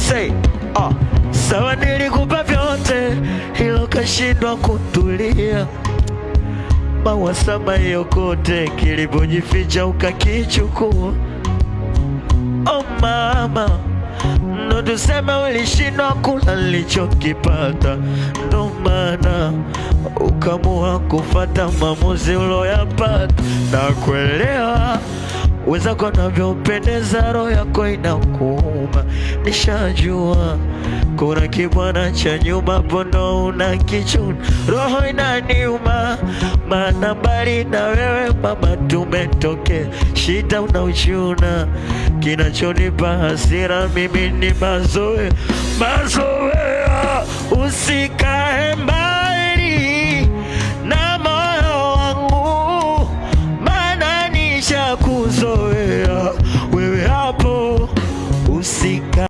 Say, sawa nilikupa vyote, hilo kashindwa kutulia. Mawasama yokote, kilipojificha ukakichukua. Oh mama, ndo tuseme ulishindwa kula nilichokipata, ndo maana ukamua kufata maamuzi uloyapata. Na kuelewa wenzako navyopendeza, roho yako inakuuma. Nishajua kuna kibwana cha nyuma, pondo unakichuna. Roho inaniuma, maana mbali na wewe mama tumetoke. Shida unauchuna, kinachonipa hasira mimi ni mazoea. Usikae mbali